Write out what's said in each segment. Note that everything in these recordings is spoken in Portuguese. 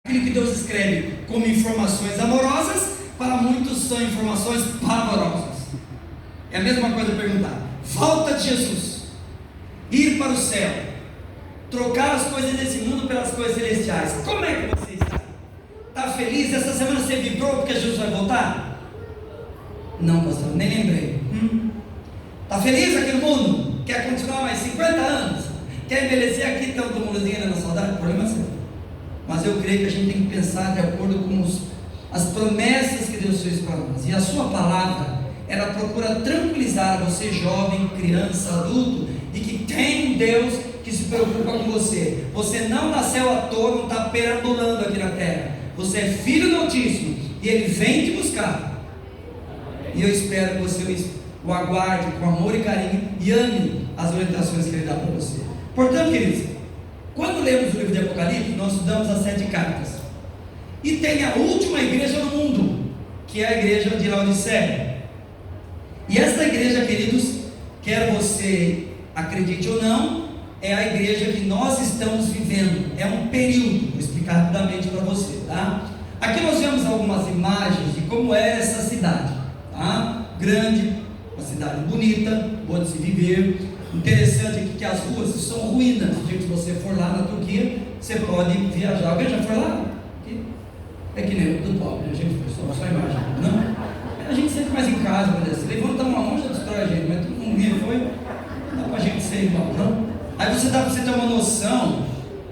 Aquilo que Deus escreve como informações amorosas, para muitos são informações pavorosas. É a mesma coisa perguntar: volta de Jesus, ir para o céu, trocar as coisas desse mundo pelas coisas celestiais. Como é que você está? Está feliz? Essa semana você vibrou porque Jesus vai voltar? Não, pastor, nem lembrei. Está feliz aqui no mundo? Quer continuar mais 50 anos? Quer envelhecer aqui todo mundozinho ainda na saudade? O problema é seu. Mas eu creio que a gente tem que pensar de acordo com as promessas que Deus fez para nós. E a sua palavra, ela procura tranquilizar você, jovem, criança, adulto, de que tem um Deus que se preocupa com você. Você não nasceu à toa, não está perambulando aqui na terra. Você é filho do Altíssimo e Ele vem te buscar. E eu espero que você o aguarde com amor e carinho e ame as orientações que Ele dá para você. Portanto, queridos, quando lemos o livro de Apocalipse, nós estudamos as 7 cartas. E tem a última igreja no mundo, que é a igreja de Laodiceia. E esta igreja, queridos, quer você acredite ou não, é a igreja que nós estamos vivendo. É um período, vou explicar rapidamente para você, tá? Aqui nós vemos algumas imagens de como é essa cidade, tá? Grande, uma cidade bonita, boa de se viver. Interessante aqui que as ruas são ruínas. Se você for lá na Turquia, você pode viajar. Alguém já foi lá? É que nem do pobre, a gente foi só imagem, não? A gente sempre faz em casa, se levanta uma mão já destrói a gente, mas todo mundo foi, dá pra gente ser igual, não? Aí você dá para você ter uma noção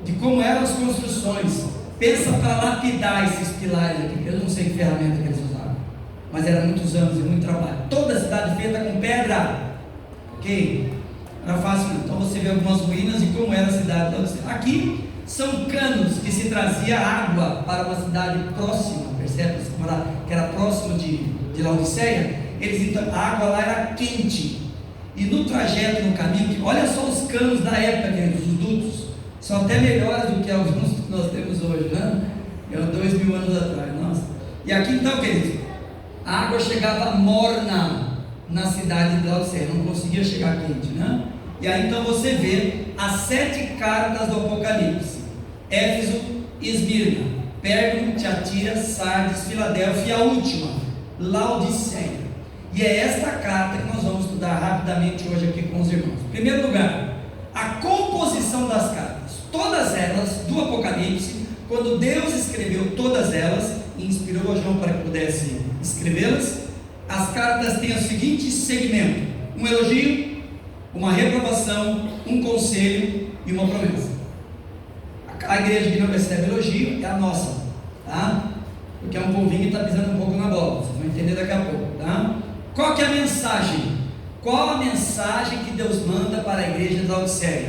de como eram as construções. Pensa para lapidar esses pilares aqui, eu não sei que ferramenta que eles usaram, mas era muitos anos e muito trabalho. Toda a cidade feita com pedra, ok? Era fácil. Então você vê algumas ruínas de como era a cidade. Aqui são canos que se trazia água para uma cidade próxima, percebe? Que era próximo de Laodiceia. Então, a água lá era quente. E no trajeto, no caminho, olha só os canos da época, queridos, os dutos, são até melhores do que alguns que nós temos hoje, né? 2000 anos atrás, nossa. E aqui então, queridos, a água chegava morna na cidade de Laodiceia, não conseguia chegar quente, né? E aí então você vê as 7 cartas do Apocalipse: Éfeso, Esmirna, Pérgamo, Tiatira, Sardes, Filadélfia e a última, Laodiceia. E é esta carta que nós vamos estudar rapidamente hoje aqui com os irmãos. Em primeiro lugar, a composição das cartas. Todas elas do Apocalipse, quando Deus escreveu todas elas e inspirou a João para que pudesse escrevê-las, as cartas têm o seguinte segmento: um elogio, uma reprovação, um conselho e uma promessa. A igreja que não recebe elogio é a nossa, tá? Porque é um povinho que está pisando um pouco na bola, vocês vão entender daqui a pouco, tá? Qual que é a mensagem? Qual a mensagem que Deus manda para a igreja de Laodiceia?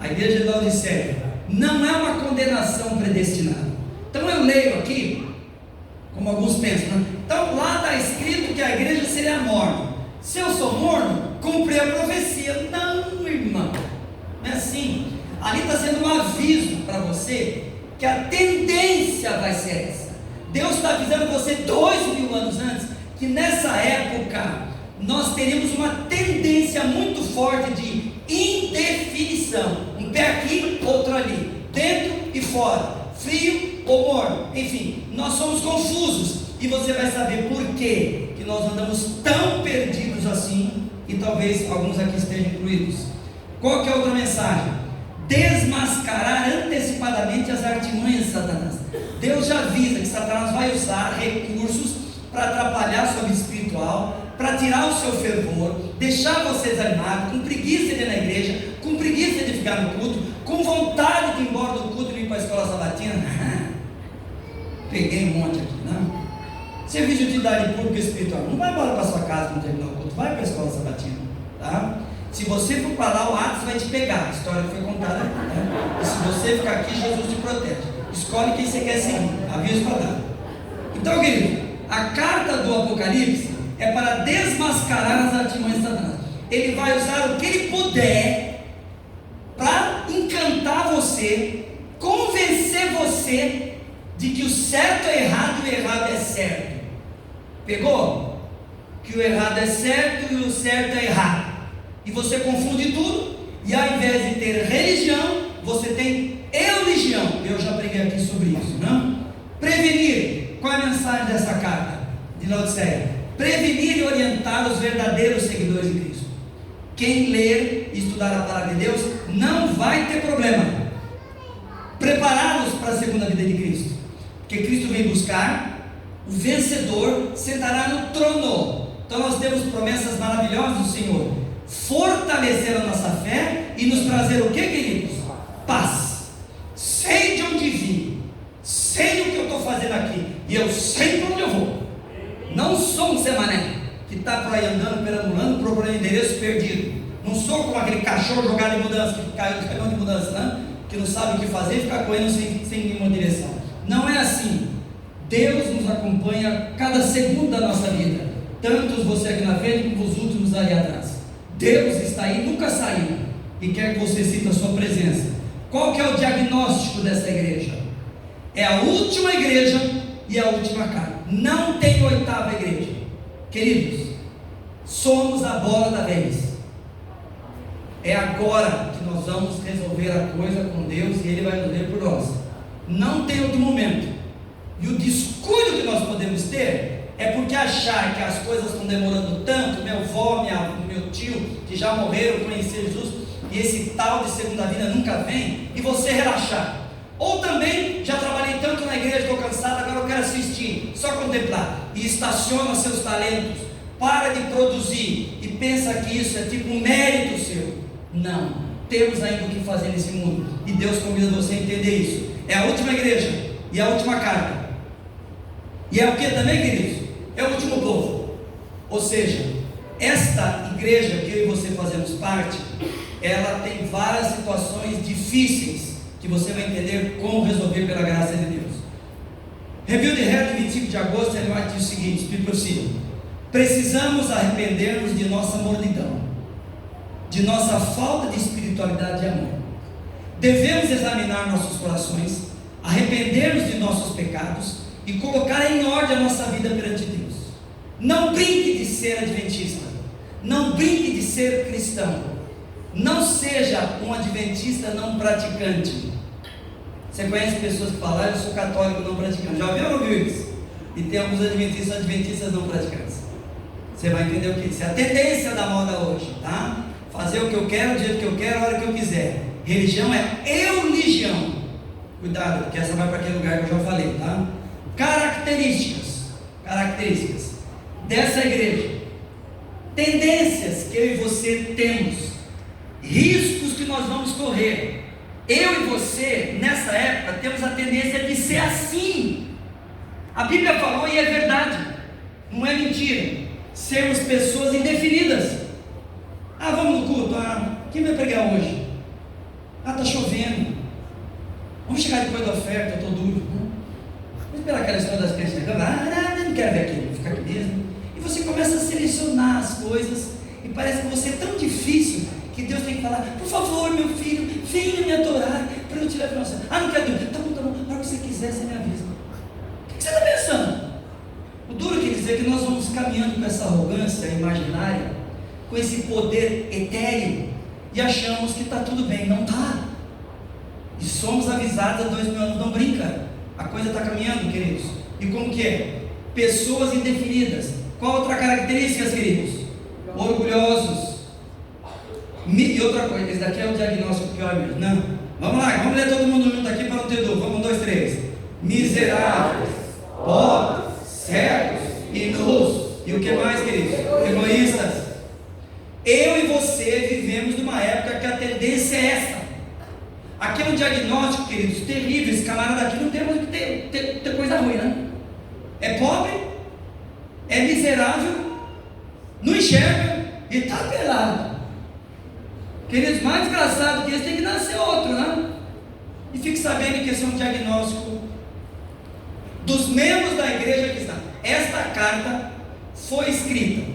A igreja de Laodiceia não é uma condenação predestinada. Então eu leio aqui, como alguns pensam, né? Então lá está escrito que a igreja seria morna. Se eu sou morno, cumpri a profecia. Não, irmão, não é assim. Ali está sendo um aviso para você que a tendência vai ser essa. Deus está avisando você 2000 anos antes que nessa época nós teríamos uma tendência muito forte de indefinição. Um pé aqui, outro ali, dentro e fora, frio ou morno, enfim, nós somos confusos. E você vai saber por quê que nós andamos tão perdidos assim, e talvez alguns aqui estejam incluídos. Qual que é a outra mensagem? Desmascarar antecipadamente as artimanhas de Satanás. Deus já avisa que Satanás vai usar recursos para atrapalhar a sua vida espiritual, para tirar o seu fervor, deixar você desanimado, com preguiça de ir na igreja, com preguiça de ficar no culto, com vontade de ir embora do culto e ir para a escola sabatina. Peguei um monte aqui, não? Serviço de utilidade pública e espiritual. Não vai embora para sua casa quando terminar o culto, vai para a escola sabatina, tá? Se você for para lá, o Atos vai te pegar. A história que foi contada aqui, né? E se você ficar aqui, Jesus te protege. Escolhe quem você quer seguir. Aviso para dar. Então, querido, a carta do Apocalipse é para desmascarar as artimanhas de Satanás. Ele vai usar o que ele puder para encantar você, convencer você de que o certo é errado e o errado é certo. Pegou? Que o errado é certo e o certo é errado. E você confunde tudo, e ao invés de ter religião, você tem religião. eu já preguei aqui sobre isso, não? Prevenir, qual é a mensagem dessa carta de Laodiceia? Prevenir e orientar os verdadeiros seguidores de Cristo. Quem ler e estudar a palavra de Deus não vai ter problema. Preparados para a segunda vida de Cristo, porque Cristo vem buscar o vencedor, sentará no trono. Então nós temos promessas maravilhosas do Senhor, fortalecer a nossa fé e nos trazer o que, queridos? Paz. Sei de onde vim, sei o que eu estou fazendo aqui, e eu sei para onde eu vou. Não sou um Zé Mané que está por aí andando, perambulando, procurando endereço perdido. Não sou como aquele cachorro jogado em mudança, que caiu do caminhão de mudança, né? Que não sabe o que fazer e fica correndo sem nenhuma direção. Não é assim. Deus nos acompanha cada segundo da nossa vida, tanto você aqui na frente como os últimos ali atrás. Deus está aí, nunca saiu, e quer que você sinta a sua presença. Qual que é o diagnóstico dessa igreja? É a última igreja e a última carta. Não tem oitava igreja. Queridos, somos a bola da vez. É agora que nós vamos resolver a coisa com Deus, e Ele vai resolver por nós. Não tem outro momento. E o descuido que nós podemos ter é porque achar que as coisas estão demorando tanto. Meu avô, meu tio, que já morreram, conheceram Jesus, e esse tal de segunda vida nunca vem, e você relaxar. Ou também, já trabalhei tanto na igreja, estou cansado, agora eu quero assistir, só contemplar, e estaciona seus talentos, para de produzir, e pensa que isso é tipo um mérito seu. Não, temos ainda o que fazer nesse mundo, e Deus convida você a entender isso. É a última igreja, e a última carta, e é o que também, queridos? É o último povo. Ou seja, esta igreja que eu e você fazemos parte, ela tem várias situações difíceis, que você vai entender como resolver pela graça de Deus. Review de Herald, 25 de agosto, ele vai dizer o seguinte, me prossiga: precisamos arrepender-nos de nossa mordidão, de nossa falta de espiritualidade e amor. Devemos examinar nossos corações, arrepender-nos de nossos pecados e colocar em ordem a nossa vida perante Deus. Não brinque de ser adventista, não brinque de ser cristão, não seja um adventista não praticante. Você conhece pessoas que falam: eu sou católico não praticante. Já ouviu ou não ouviu isso? E tem alguns adventistas não praticantes. Você vai entender o que isso é. A tendência da moda hoje, tá? Fazer o que eu quero, do jeito que eu quero, a hora que eu quiser. Religião é euligião. Cuidado, porque essa vai para aquele lugar que eu já falei, tá? Características dessa igreja, tendências que eu e você temos, riscos que nós vamos correr. Eu e você, nessa época, temos a tendência de ser assim. A Bíblia falou, e é verdade, não é mentira, sermos pessoas indefinidas. Vamos no culto, quem vai pregar hoje? Tá chovendo, vamos chegar depois da oferta, eu estou duro. Vamos esperar aquela história das crianças chegando, não quero ver aquilo, vou ficar aqui mesmo. E você começa a selecionar as coisas, e parece que você é tão difícil, que Deus tem que falar: por favor, meu filho, venha me adorar, para eu te levar para o céu. Não quero dormir, tá bom, na hora que você quiser, você me avisa. O que você está pensando? O duro quer dizer que nós vamos caminhando com essa arrogância imaginária, com esse poder etéreo, e achamos que está tudo bem. Não está. E somos avisados há 2000 anos, não brinca, a coisa está caminhando, queridos. E como que é? Pessoas indefinidas. Qual outra característica, queridos? Orgulhosos. E outra coisa, esse daqui é o diagnóstico pior mesmo, não? Vamos lá, vamos ler todo mundo junto aqui para não ter dúvida. Vamos, 1, 2, 3. Miseráveis, pobres, cegos e nus. E o que mais, queridos? Egoístas. Eu e você vivemos numa época que a tendência é essa. Aqui é um diagnóstico, queridos, terrível. Esse camarada aqui não tem mais que ter coisa ruim, né? É pobre, é miserável, não enxerga e está pelado. Queridos, mais desgraçado que esse tem que nascer outro, né? E fique sabendo que esse é um diagnóstico dos membros da igreja cristã. Esta carta foi escrita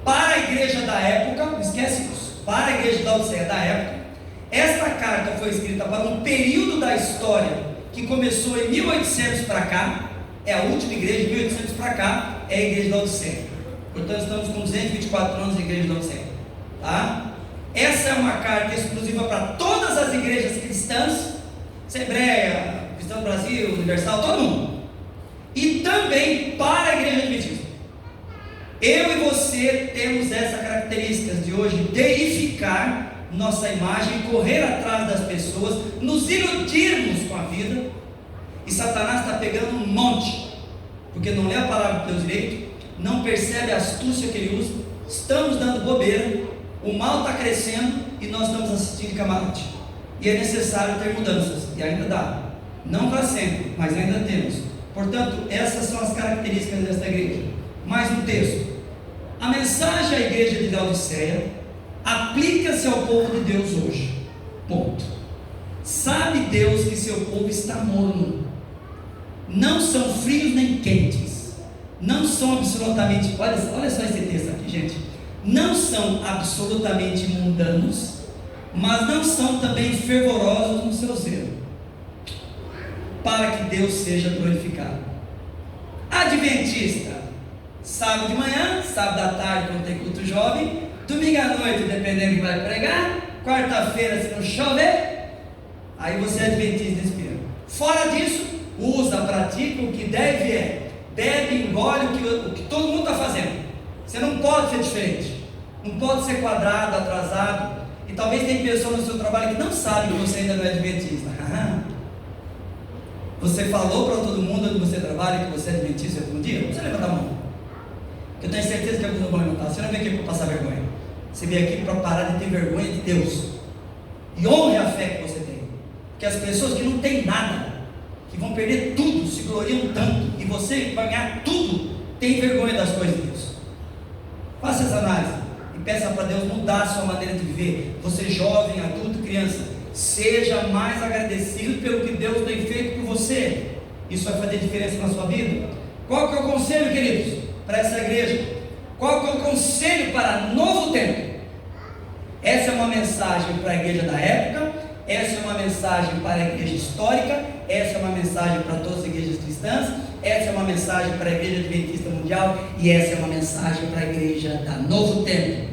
para a igreja da época, não esquece isso, para a igreja da Laodiceia da época. Esta carta foi escrita para um período da história que começou em 1800 para cá, é a última igreja, 1800 para cá, é a igreja da Laodiceia. Portanto, estamos com 224 anos de igreja da Laodiceia, tá? Essa é uma carta exclusiva para todas as igrejas cristãs, Assembleia, Cristão do Brasil, Universal, todo mundo. E também para a igreja adventista. Eu e você temos essa característica de hoje deificar nossa imagem, correr atrás das pessoas, nos iludirmos com a vida. E Satanás está pegando um monte, porque não lê a palavra de Deus direito, não percebe a astúcia que ele usa. Estamos dando bobeira, o mal está crescendo e nós estamos assistindo camarote. E é necessário ter mudanças, e ainda dá, não para sempre, mas ainda temos. Portanto, essas são as características desta igreja. Mais um texto. A mensagem à igreja de Laodiceia aplica-se ao povo de Deus hoje. Ponto. Sabe Deus que seu povo está morno, não são frios nem quentes, não são absolutamente, olha só esse texto aqui, gente, não são absolutamente mundanos, mas não são também fervorosos no seu zelo, para que Deus seja glorificado. Adventista, sábado de manhã, sábado à tarde quando tem culto jovem, domingo à noite dependendo que vai pregar, quarta-feira se não chover, aí você é adventista de espírito. Fora disso, usa, pratica o que deve bebe, engole o que todo mundo está fazendo. Você não pode ser diferente, não pode ser quadrado, atrasado. E talvez tem pessoas no seu trabalho que não sabem que você ainda não é adventista. Você falou para todo mundo onde você trabalha que você é adventista algum dia? Você levanta a mão, eu tenho certeza que alguns não vão levantar. Você não veio aqui para passar vergonha, você veio aqui para parar de ter vergonha de Deus e honre a fé que você tem. Porque as pessoas que não têm nada, que vão perder tudo, se gloriam tanto, e você vai ganhar tudo, tem vergonha das coisas de Deus. Faça essa análise e peça para Deus mudar a sua maneira de viver. Você jovem, adulto, criança, seja mais agradecido pelo que Deus tem feito por você. Isso vai fazer diferença na sua vida. Qual que é o conselho, queridos, para essa igreja? Qual que é o conselho para novo tempo? Essa é uma mensagem para a igreja da época, essa é uma mensagem para a igreja histórica, essa é uma mensagem para todas as igrejas cristãs, essa é uma mensagem para a igreja adventista mundial, e essa é uma mensagem para a igreja da novo tempo,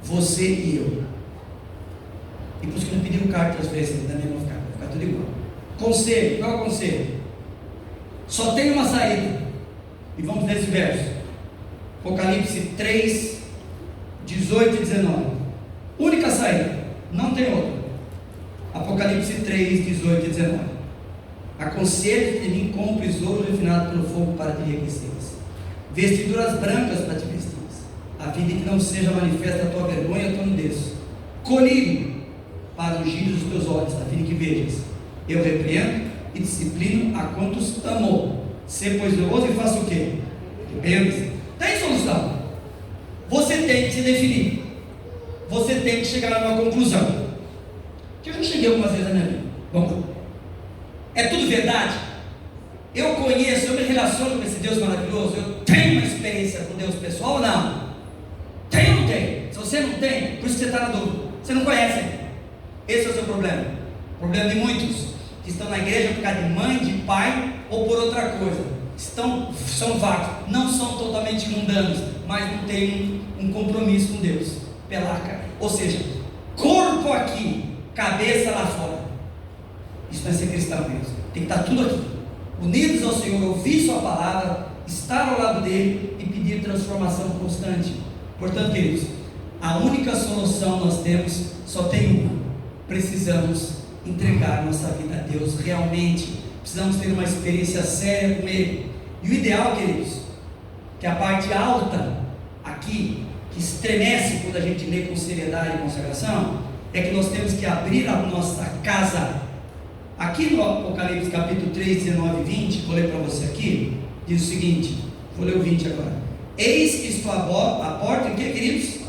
você e eu. E por isso que não pediram carta às vezes, também vai ficar tudo igual. Conselho, qual é o conselho? Só tem uma saída, e vamos ler esse verso, Apocalipse 3, 18 e 19, única saída, não tem outra. Apocalipse 3, 18 e 19. Aconselho-te de mim, compres ouro refinado pelo fogo para te enriqueceres, vestiduras brancas para te vestires, a fim de que não seja manifesta a tua vergonha e a tua nudez, colírio para ungir os teus olhos, a fim de que vejas. Eu repreendo e disciplino a quantos amo. Sê pois zeloso e faça o quê? Arrependa-se. Tem solução. Você tem que se definir, você tem que chegar a uma conclusão. Que eu já cheguei algumas vezes na minha vida. Vamos. É tudo verdade? Eu conheço, eu me relaciono com esse Deus maravilhoso, eu tenho uma experiência com Deus pessoal ou não? Tem ou não tem? Se você não tem, por isso que você está na dúvida, você não conhece. Esse é o seu problema. O problema de muitos que estão na igreja por causa de mãe, de pai ou por outra coisa. São vagos, não são totalmente mundanos, mas não têm um compromisso com Deus. Pelaca. Ou seja, corpo aqui, cabeça lá fora. Isso vai ser cristão mesmo. Tem que estar tudo aqui, unidos ao Senhor, ouvir sua palavra, estar ao lado dele e pedir transformação constante. Portanto, queridos, a única solução nós temos, só tem uma: precisamos entregar nossa vida a Deus realmente, precisamos ter uma experiência séria com Ele. E o ideal, queridos, que a parte alta aqui, que estremece quando a gente lê com seriedade e consagração, é que nós temos que abrir a nossa casa. Aqui no Apocalipse capítulo 3, 19 e 20, vou ler para você aqui, diz o seguinte, vou ler o 20 agora: eis que estou à porta, o que, queridos?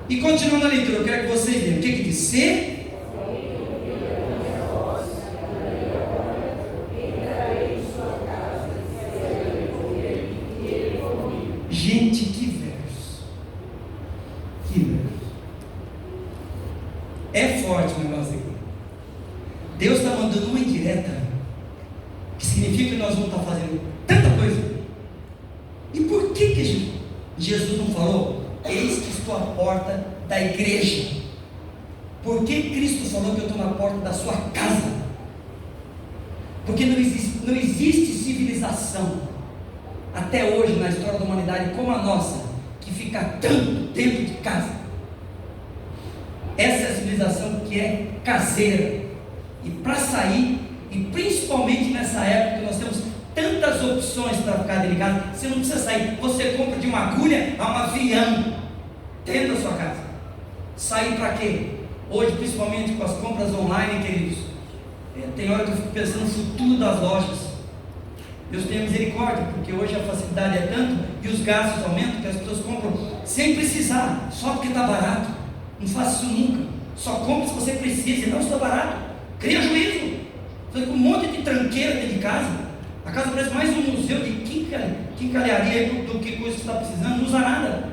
E continuando a leitura, eu quero que vocês leiam, o que que diz? Gente, que verso, que verso, é forte o negócio aqui. Deus está mandando uma indireta, que significa que nós vamos estar fazendo tanta coisa. E por que Jesus não falou, eis que estou à porta da igreja? Por que Cristo falou que eu estou na porta da sua casa? Porque não existe civilização até hoje na história da humanidade como a nossa, que fica tanto dentro de casa. Essa é a civilização que é caseira. E para sair, e principalmente nessa época que nós temos tantas opções para ficar dentro de casa, você não precisa sair, você compra de uma agulha a um avião dentro da sua casa. Sair para quê? Hoje, principalmente com as compras online, queridos, tem hora que eu fico pensando no futuro das lojas. Deus tenha misericórdia, porque hoje a facilidade é tanto e os gastos aumentam que as pessoas compram sem precisar, só porque está barato. Não faça isso nunca. Só compre se você precisa, e não se está barato. Cria juízo. Você com um monte de tranqueira dentro de casa. A casa parece mais um museu de quincalharia do que coisa que você está precisando. Não usa nada.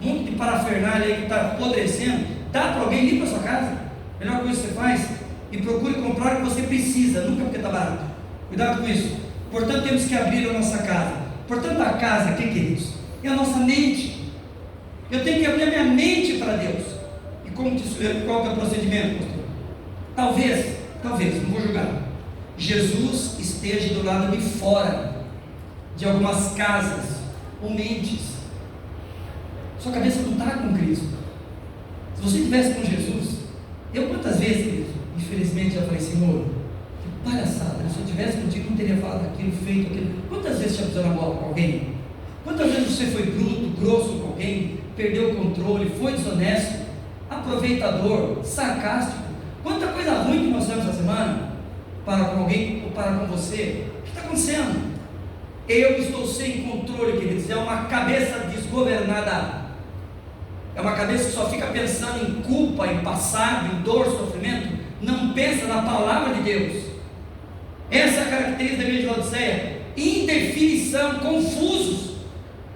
Um monte de parafernália aí que está apodrecendo. Dá para alguém, limpa a sua casa. A melhor coisa que você faz, e procure comprar o que você precisa, nunca porque está barato. Cuidado com isso. Portanto, temos que abrir a nossa casa. Portanto, a casa aqui, queridos, é a nossa mente. Eu tenho que abrir a minha mente para Deus. E como qual que é o procedimento, pastor? Talvez, não vou julgar, Jesus esteja do lado de fora de algumas casas ou mentes. Sua cabeça não está com Cristo. Se você estivesse com Jesus, eu quantas vezes, queridos, infelizmente já falei, Senhor, que palhaçada, se eu estivesse contigo não teria falado aquilo, feito aquilo. Quantas vezes você já pisou na bola com alguém? Quantas vezes você foi bruto, grosso com alguém, perdeu o controle, foi desonesto, aproveitador, sarcástico? Quanta coisa ruim que nós temos essa semana, para com alguém ou para com você. O que está acontecendo? Eu estou sem controle, queridos. É uma cabeça desgovernada. É uma cabeça que só fica pensando em culpa, em passado, em dor, sofrimento. Não pensa na palavra de Deus. Essa é a característica da igreja de Laodiceia. Indefinição, confusos.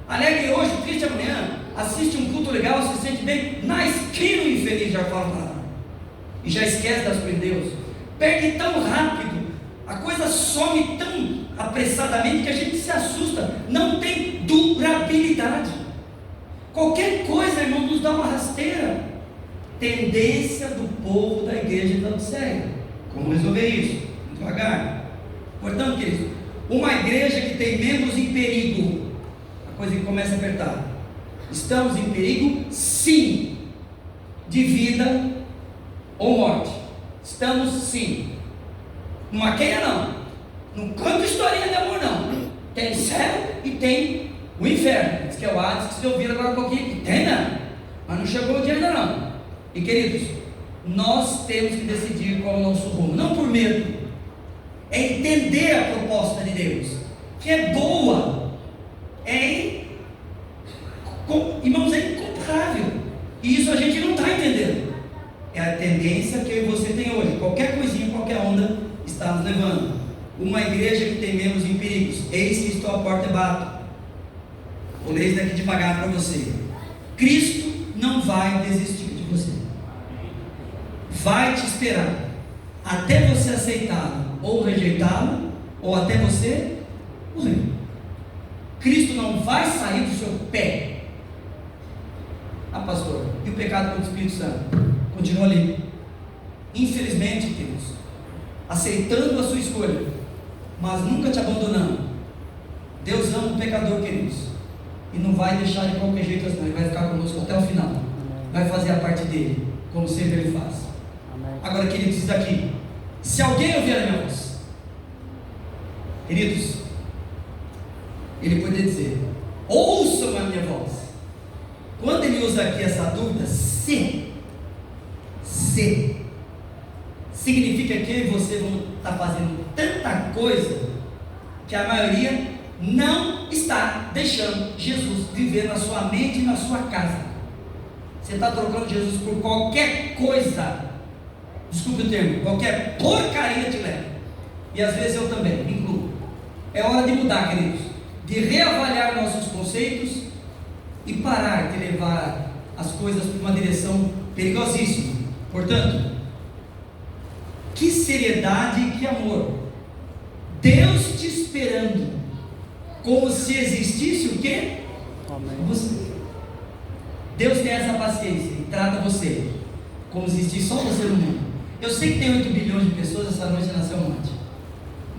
Alegre hoje, triste amanhã. Assiste um culto legal, se sente bem. Na esquina o infeliz já fala para e já esquece das coisas de Deus. Perde tão rápido, a coisa some tão apressadamente que a gente se assusta. Não tem durabilidade. Qualquer coisa, irmão, nos dá uma rasteira. Tendência do povo da igreja de Laodiceia. Como resolver isso? Devagar. Portanto, queridos, uma igreja que tem membros em perigo, a coisa que começa a apertar. Estamos em perigo? Sim. De vida ou morte. Estamos sim. Numa queira não. Não canto historinha de amor não. Tem céu e tem o inferno. Diz que é o Hades, que vocês ouviram agora um pouquinho. E tem não. Mas não chegou o dia ainda não. E queridos, nós temos que decidir qual é o nosso rumo. Não por medo. É entender a proposta de Deus, que é boa. Irmãos, é incomparável. E isso a gente não está entendendo. É a tendência que eu e você tem hoje. Qualquer coisinha, qualquer onda está nos levando. Uma igreja que tem membros em perigos. Eis que estou à porta e bato. Vou ler isso daqui devagar para você. Cristo não vai desistir de você. Vai te esperar até você aceitá-lo ou rejeitá-lo, ou até você morrer. Cristo não vai sair do seu pé. Ah, pastor, e o pecado contra o Espírito Santo? Continua ali. Infelizmente, queridos, aceitando a sua escolha, mas nunca te abandonando. Deus ama o pecador, queridos, e não vai deixar de qualquer jeito, não. Ele vai ficar conosco até o final. Vai fazer a parte dele, como sempre ele faz. Agora, queridos, isso daqui, se alguém ouvir a minha voz, queridos, ele pode dizer: ouçam a minha voz. Quando ele usa aqui essa dúvida, se significa que eu e você vamos estar fazendo tanta coisa que a maioria não está deixando Jesus viver na sua mente e na sua casa. Você está trocando Jesus por qualquer coisa, desculpe o termo, qualquer porcaria te leva. E às vezes eu também me incluo. É hora de mudar, queridos, de reavaliar nossos conceitos e parar de levar as coisas para uma direção perigosíssima. Portanto, que seriedade e que amor. Deus te esperando, como se existisse o quê? Você. Deus tem essa paciência e trata você como se existisse só você no mundo. Eu sei que tem 8 bilhões de pessoas, essa noite nasceu um monte,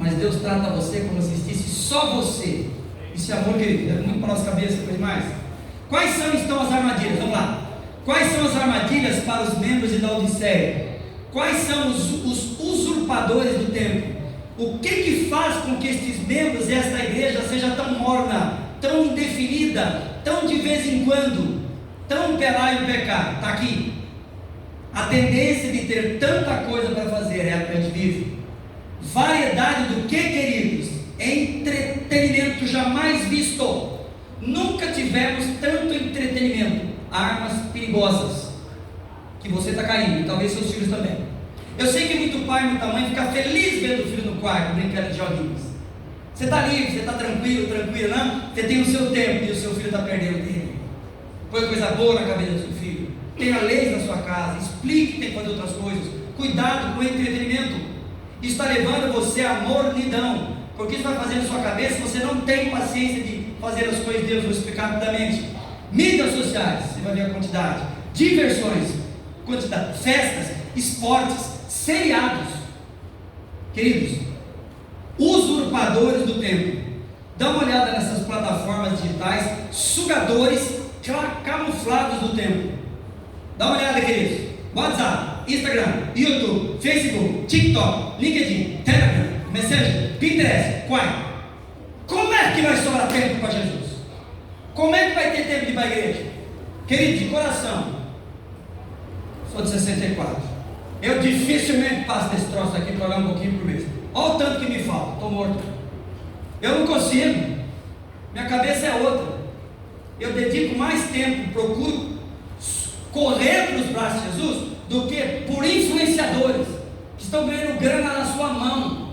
mas Deus trata você como se existisse só você. Isso é amor, querido, é muito para a nossa cabeça, coisa mais. Quais são as armadilhas? Vamos lá. Quais são as armadilhas para os membros de Laodiceia? Quais são os usurpadores do templo? O que faz com que estes membros e esta igreja seja tão morna, tão indefinida, tão de vez em quando, tão pelar no pecado? Está aqui. A tendência de ter tanta coisa para fazer é a que a gente vive. Variedade do que, queridos? Entretenimento jamais visto. Nunca tivemos tanto entretenimento. Armas perigosas que você está caindo, e talvez seus filhos também. Eu sei que muito pai e muita mãe fica feliz vendo o filho no quarto brincando de joguinhos. Você está livre, você está tranquilo, não? Você tem o seu tempo e o seu filho está perdendo dele. Põe coisa boa na cabeça do seu filho. Tenha leis na sua casa, explique que tem que fazer outras coisas. Cuidado com o entretenimento. Isso está levando você à mornidão, porque isso vai fazer na sua cabeça que você não tem paciência de fazer as coisas de Deus. Vou explicar rapidamente. Mídias sociais, você vai ver a quantidade. Diversões, quantidade. Festas, esportes, seriados. Queridos, usurpadores do tempo. Dá uma olhada nessas plataformas digitais, sugadores camuflados do tempo. Dá uma olhada, queridos. WhatsApp, Instagram, YouTube, Facebook, TikTok, LinkedIn, Telegram, Messenger, Pinterest, Quai. Como é que vai sobrar tempo para Jesus? Como é que vai ter tempo de ir para a igreja? Querido, de coração, sou de 64. Eu dificilmente passo desse troço aqui para olhar um pouquinho por mês. Olha o tanto que me falta, estou morto. Eu não consigo. Minha cabeça é outra. Eu dedico mais tempo, procuro correr para os braços de Jesus do que por influenciadores que estão ganhando grana na sua mão.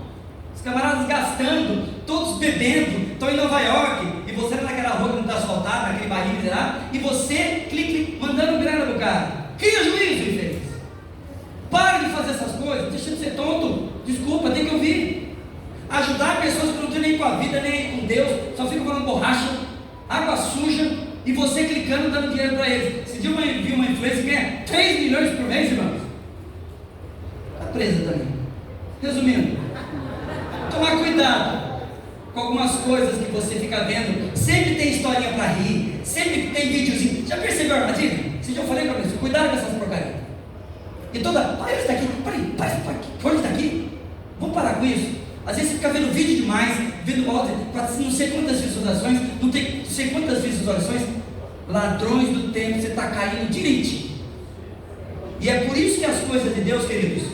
Os camaradas gastando, todos bebendo, estão em Nova York, e você naquela rua que não está asfaltada, naquele barril lá, e você clique, mandando grana pro cara. Cria juízo, infeliz. Pare de fazer essas coisas, deixa de ser tonto. Desculpa, tem que ouvir. Ajudar pessoas que não têm nem com a vida, nem com Deus, só ficam falando borracha, água suja, e você clicando, dando dinheiro para eles. Esse dia eu vi uma influência que ganha 3 milhões por mês, irmãos. Está presa também. Resumindo, tomar cuidado com algumas coisas que você fica vendo. Sempre tem historinha para rir, sempre tem videozinho. Já percebeu a armadilha? Esse dia eu falei para você, cuidado com essas porcarias. E toda, para ele está aqui, para ele está aqui. Vamos parar com isso. Às vezes você fica vendo vídeo demais, vendo áudio, para não sei quantas visualizações, não sei quantas visualizações. Ladrões do tempo, você está caindo direitinho. E é por isso que as coisas de Deus, queridos,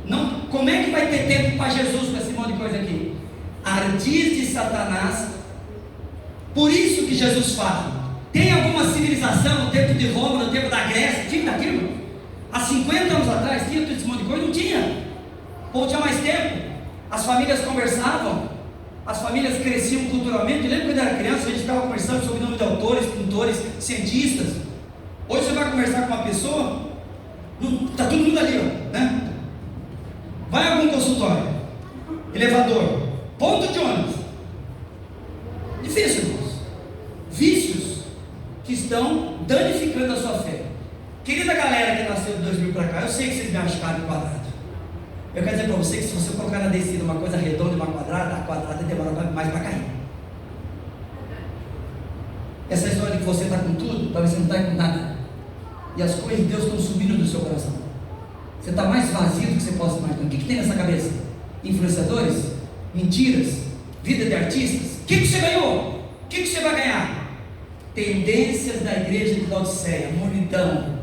não, como é que vai ter tempo para Jesus com esse monte de coisa aqui? Ardis de Satanás. Por isso que Jesus fala. Tem alguma civilização no tempo de Roma, no tempo da Grécia, tinha daquilo? Há 50 anos atrás tinha todo esse monte de coisa? Não tinha. O povo tinha mais tempo. As famílias conversavam, as famílias cresciam culturalmente. Eu lembro quando eu era criança, a gente ficava conversando sobre o nome de autores, pintores, cientistas. Hoje você vai conversar com uma pessoa, está todo mundo ali, ó, né? Vai a algum consultório, elevador, ponto de ônibus. Difícil, irmãos. Vícios que estão danificando a sua fé. Querida galera que nasceu de 2000 para cá, eu sei que vocês me acham em quadrado. Eu quero dizer para você que se você colocar na descida uma coisa redonda e uma quadrada, a quadrada demora mais para cair. Essa história de que você está com tudo, talvez você não está com nada. E as coisas de Deus estão subindo do seu coração. Você está mais vazio do que você possa imaginar. O que tem nessa cabeça? Influenciadores? Mentiras? Vida de artistas? O que você ganhou? O que você vai ganhar? Tendências da igreja de Laodiceia, mornidão,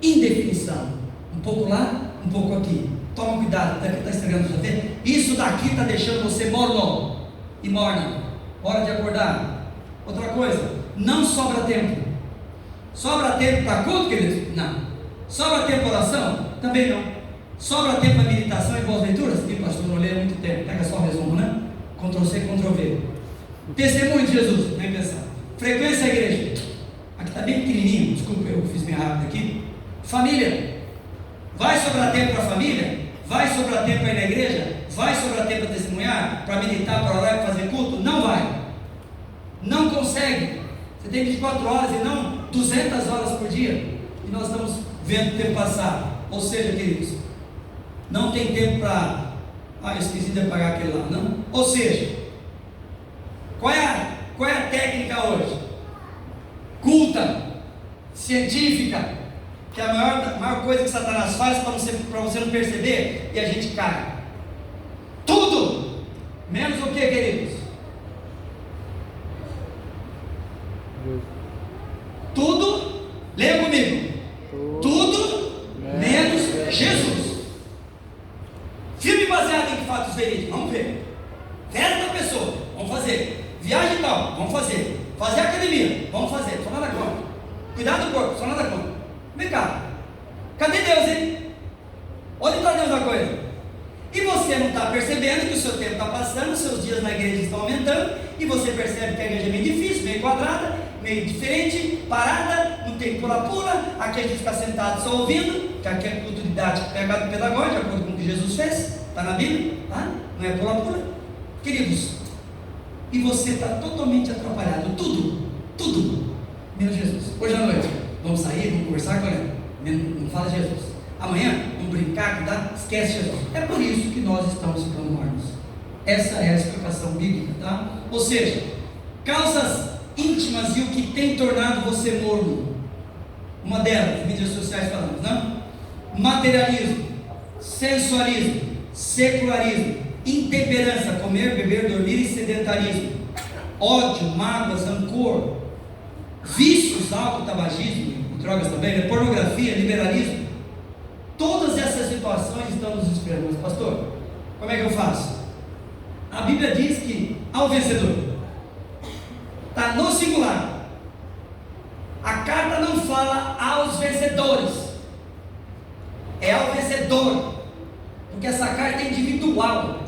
indefinição. Um pouco lá, um pouco aqui. Toma cuidado, daqui está estragando sua vida. Isso daqui está deixando você morno e morna. Hora de acordar. Outra coisa, não sobra tempo. Sobra tempo para culto, queridos? Não. Sobra tempo para oração? Também não. Sobra tempo para meditação e boas leituras? Sim, pastor, não leio há muito tempo. Pega só o resumo, né? Ctrl-C, Ctrl-V. Testemunho de Jesus, nem pensar. Frequência à igreja. Aqui está bem pequenininho, desculpa, eu fiz bem rápido aqui. Família. Vai sobrar tempo para a família? Vai sobrar tempo para ir na igreja? Vai sobrar tempo para testemunhar? Para meditar, para orar, para fazer culto? Não vai. Não consegue. Você tem 24 horas e não 200 horas por dia. E nós estamos vendo o tempo passar. Ou seja, queridos, não tem tempo para eu esqueci de apagar aquele lá, não? Ou seja, qual é a técnica hoje? Culta, científica, que é a maior coisa que Satanás faz para você não perceber, e a gente cai. Tudo, menos o que, queridos? Tudo, leia comigo, tudo menos Jesus. Filme baseado em fatos verídicos, vamos ver. Festa da pessoa, vamos fazer. Viagem tal, vamos fazer. Fazer academia, vamos fazer. Só nada contra. Cuidar do corpo, só nada contra. Vem cá, cadê Deus, hein? Onde está Deus na coisa? E você não está percebendo que o seu tempo está passando, os seus dias na igreja estão aumentando, e você percebe que a igreja é meio difícil, meio quadrada, meio diferente, parada, não tem pula-pula, aqui a gente fica sentado só ouvindo, que aqui é culto didático, pegado pedagógico, de acordo com o que Jesus fez, está na Bíblia, tá? Não é pula-pula. Queridos, e você está totalmente atrapalhado, tudo, menos Jesus. Hoje à noite, vamos sair, vamos conversar com ele, não fala Jesus. Amanhã, vamos brincar, cuidar, esquece Jesus. É por isso que nós estamos ficando mornos. Essa é a explicação bíblica, tá? Ou seja, causas íntimas e o que tem tornado você morno. Uma delas, mídias sociais falamos, não? Materialismo, sensualismo, secularismo, intemperança, comer, beber, dormir e sedentarismo, ódio, mágoas, rancor, vícios, álcool, tabagismo, drogas também, pornografia, liberalismo. Todas essas situações estão nos esperando. Mas pastor, como é que eu faço? A Bíblia diz que ao vencedor, está no singular. A carta não fala aos vencedores, é ao vencedor, porque essa carta é individual.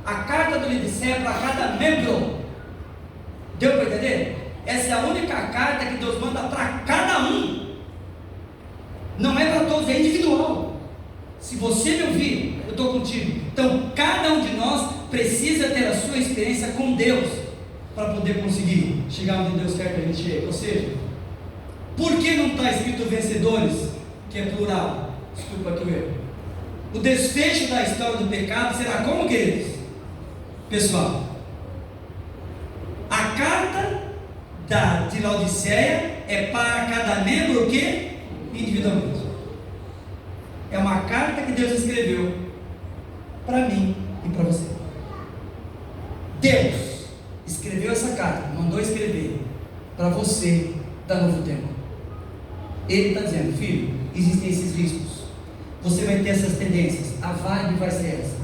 A carta do Líder é para cada membro. Deu para entender? Essa é a única carta que Deus manda para cada um. Não é para todos, é individual. Se você me ouvir, eu estou contigo. Então cada um de nós precisa ter a sua experiência com Deus para poder conseguir chegar onde Deus quer que a gente chegue. Ou seja, por que não está escrito vencedores, que é plural? Desculpa aqui o erro. O desfecho da história do pecado será como, queridos? Pessoal, a carta de Laodiceia é para cada membro o quê? Individualmente. É uma carta que Deus escreveu para mim e para você. Deus escreveu essa carta, mandou escrever para você da Novo Tempo. Ele está dizendo: filho, existem esses riscos, você vai ter essas tendências, a vibe vai ser essa.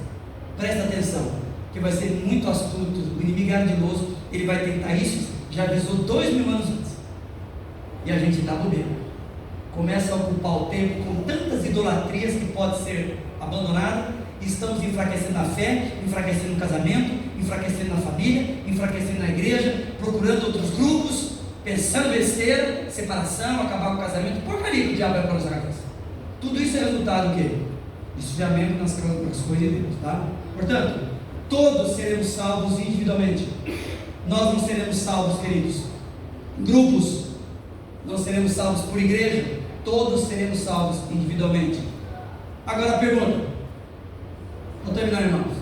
Presta atenção, que vai ser muito astuto, o inimigo é ardiloso, ele vai tentar isso. Já avisou 2000 anos antes, e a gente está bobeiro. Começa a ocupar o tempo com tantas idolatrias que pode ser abandonada. Estamos enfraquecendo a fé, enfraquecendo o casamento, enfraquecendo na família, enfraquecendo na igreja, procurando outros grupos, pensando besteira, separação, acabar com o casamento, porcaria que o diabo é para nossa cabeça. Tudo isso é resultado do quê? Desviamento nas coisas de Deus, tá? Portanto, todos seremos salvos individualmente. Nós não seremos salvos, queridos, em grupos, não seremos salvos por igreja, todos seremos salvos individualmente. Agora a pergunta, vou terminar, irmãos.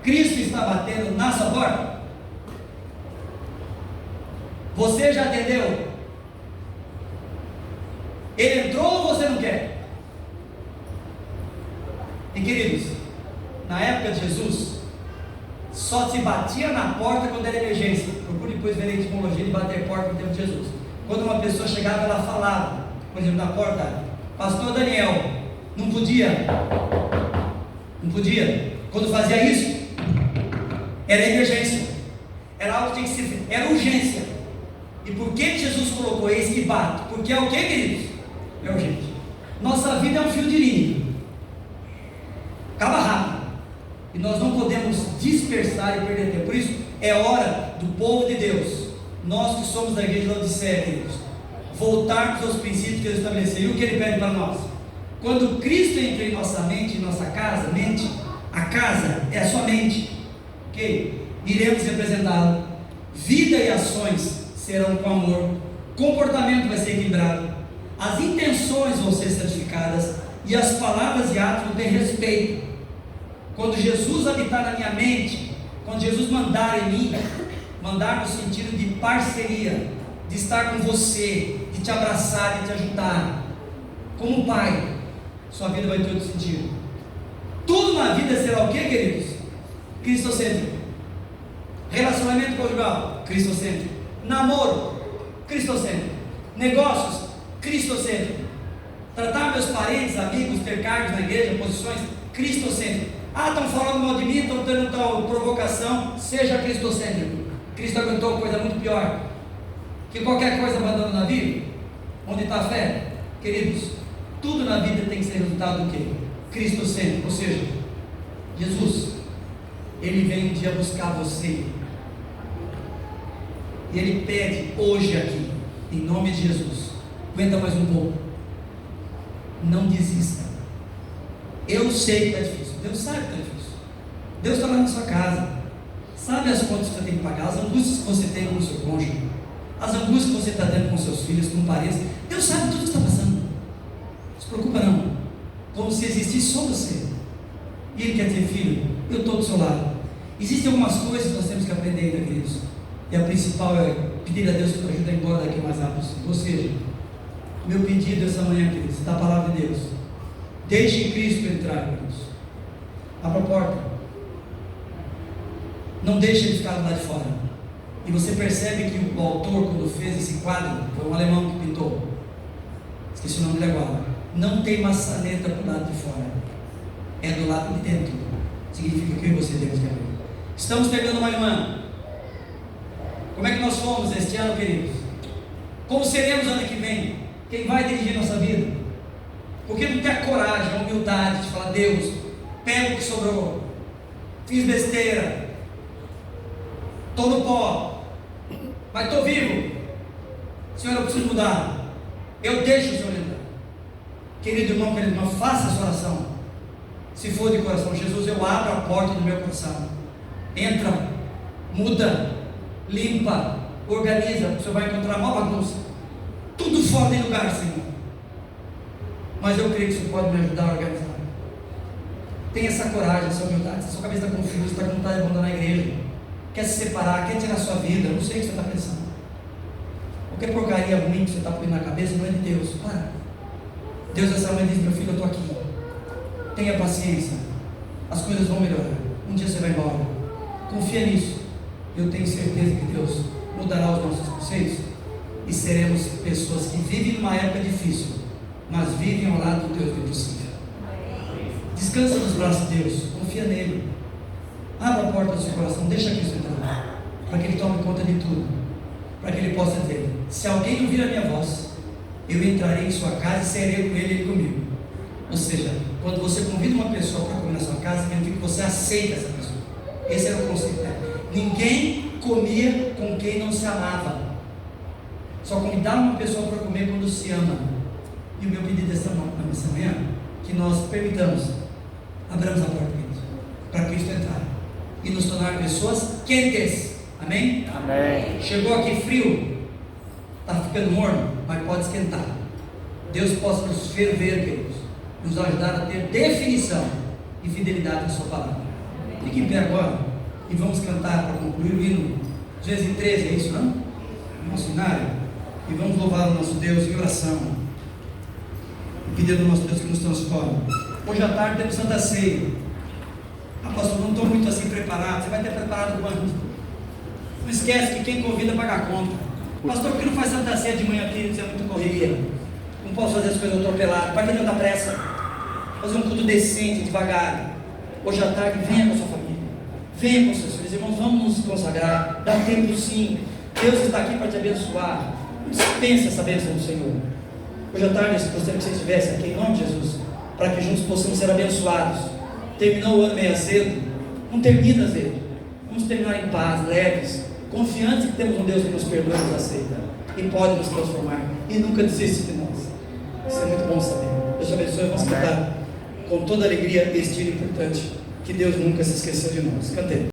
Cristo está batendo na sua porta? Você já atendeu? Ele entrou ou você não quer? E queridos, na época de Jesus, só se batia na porta quando era emergência. Procure depois ver a etimologia de bater porta no tempo de Jesus. Quando uma pessoa chegava, ela falava, por exemplo, na porta: pastor Daniel, não podia. Quando fazia isso, era emergência, era algo que tinha que ser feito, era urgência. E por que Jesus colocou esse que bate? Porque é o que, queridos? É urgente. Nossa vida é um fio de linha, acaba rápido, e nós não podemos dispersar e perder tempo. Por isso é hora do povo de Deus, nós que somos da igreja de Laodiceia, queridos, voltarmos aos princípios que Deus estabeleceu. E o que Ele pede para nós? Quando Cristo entra em nossa mente, em nossa casa, mente, a casa é a sua mente, ok? Iremos representá-lo. Vida e ações serão com amor, comportamento vai ser equilibrado, as intenções vão ser santificadas, e as palavras e atos vão ter respeito. Quando Jesus habitar na minha mente, quando Jesus mandar em mim, mandar no sentido de parceria, de estar com você, de te abraçar, de te ajudar, como pai, sua vida vai ter outro sentido. Tudo na vida será o que, queridos? Cristocêntrico. Relacionamento conjugal, cristocêntrico. Namoro, cristocêntrico. Negócios, cristocêntrico. Tratar meus parentes, amigos, ter cargos na igreja, posições, cristocêntrico. Estão falando mal de mim, estão tendo tal provocação, seja cristocêntrico. Cristo aguentou coisa muito pior que qualquer coisa abandona na vida. Onde está a fé? Queridos, tudo na vida tem que ser resultado do quê? Cristocêntrico. Ou seja, Jesus, Ele vem um dia buscar você, e Ele pede hoje aqui, em nome de Jesus, aguenta mais um pouco, não desista. Eu sei que está difícil, Deus sabe que está difícil, Deus está lá na sua casa, sabe as contas que você tem que pagar, as angústias que você tem com o seu cônjuge, as angústias que você está tendo com seus filhos, com parentes. Deus sabe tudo o que está passando, não se preocupa não, como se existisse só você, e Ele quer ter filho, eu estou do seu lado. Existem algumas coisas que nós temos que aprender ainda, queridos, e a principal é pedir a Deus que nos ajude a ir embora daqui o mais rápido possível. Ou seja, meu pedido essa manhã, queridos, da palavra de Deus, deixe Cristo entrar, queridos, abra a porta, não deixe Ele ficar do lado de fora. E você percebe que o autor, quando fez esse quadro, foi um alemão que pintou, esqueci o nome dele agora, não tem maçaneta do lado de fora, é do lado de dentro. Significa que eu e você temos que abrir. Estamos terminando mais um ano. Como é que nós fomos este ano, queridos? Como seremos ano que vem? Quem vai dirigir nossa vida? Porque não tem a coragem, a humildade de falar: Deus, pega o que sobrou, fiz besteira, estou no pó, mas estou vivo. Senhor, eu preciso mudar, eu deixo o Senhor entrar. Querido irmão, querido irmão, faça essa oração. Se for de coração: Jesus, eu abro a porta do meu coração, entra, muda, limpa, organiza. Você vai encontrar uma bagunça, tudo fora de lugar, Senhor, mas eu creio que você pode me ajudar a organizar. Tenha essa coragem, essa humildade. Se a sua cabeça está confusa, está com vontade de abandonar a igreja, quer se separar, quer tirar a sua vida, não sei o que você está pensando, qualquer porcaria ruim que você está pondo na cabeça não é de Deus. Para. Deus essa manhã diz: meu filho, eu estou aqui, tenha paciência, as coisas vão melhorar, um dia você vai embora, confia nisso. Eu tenho certeza que Deus mudará os nossos conceitos e seremos pessoas que vivem numa época difícil, mas vivem ao lado do Deus do impossível. Descansa nos braços de Deus, confia nele, abra a porta do seu coração, deixa Cristo entrar, para que Ele tome conta de tudo, para que Ele possa dizer: se alguém ouvir a minha voz, eu entrarei em sua casa e serei com ele e ele comigo. Ou seja, quando você convida uma pessoa para comer na sua casa, significa que você aceita essa pessoa. Esse era o conceito dela. Ninguém comia com quem não se amava, só convidava uma pessoa para comer quando se ama. E o meu pedido essa manhã, que nós permitamos, abramos a porta, para Cristo entrar e nos tornar pessoas quentes. Amém? Amém. Chegou aqui frio, está ficando morno, mas pode esquentar. Deus possa nos ferver, queridos, nos ajudar a ter definição e fidelidade na sua palavra. Fique em pé agora e vamos cantar para concluir o hino 213, é isso, não? Nosso cenário. E vamos louvar o nosso Deus em oração, pedindo ao nosso Deus que nos transforme. Hoje à tarde temos Santa Ceia. Pastor, não estou muito assim preparado. Você vai ter preparado quanto? Não esquece que quem convida paga a conta. Pastor, por que não faz Santa Ceia de manhã aqui? Isso é muito correria, não posso fazer as coisas atropeladas. Para que tanta pressa? Fazer um culto decente, devagar. Hoje à tarde, venha com a sua família, venha com seus filhos. Irmãos, vamos nos consagrar. Dá tempo sim. Deus está aqui para te abençoar. Dispensa essa bênção do Senhor. Hoje à tarde, eu gostaria que você estivesse aqui em nome de Jesus, para que juntos possamos ser abençoados. Terminou o ano meio azedo, não termina azedo. Vamos terminar em paz, leves, confiantes que temos um Deus que nos perdoa e nos aceita e pode nos transformar e nunca desiste de nós. Isso é muito bom saber. Deus te abençoe. Vamos cantar com toda alegria este hino importante, que Deus nunca se esqueceu de nós. Cantemos.